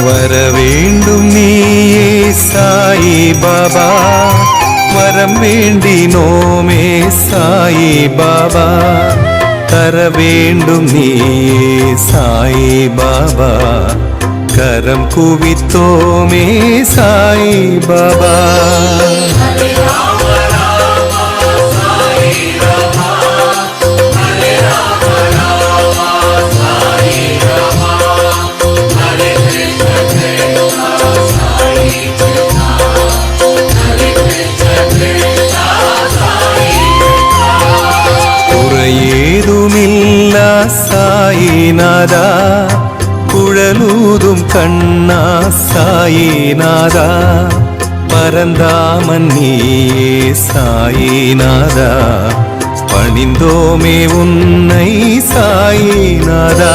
வரவேண்டும் நீயே சாயி பாபா, வரம் வேண்டினோமே சாயி பாபா, தர வேண்டும் நீயே சாயி பாபா, கரம் குவித்தோமே சாயி பாபா. குறையேதுமில்லா சாயிநாதா, குழலூதும் கண்ணா சாயிநாதா, பரந்தாமன் நீயே சாயிநாதா, பணிந்தோமே உன்னை சாயிநாதா.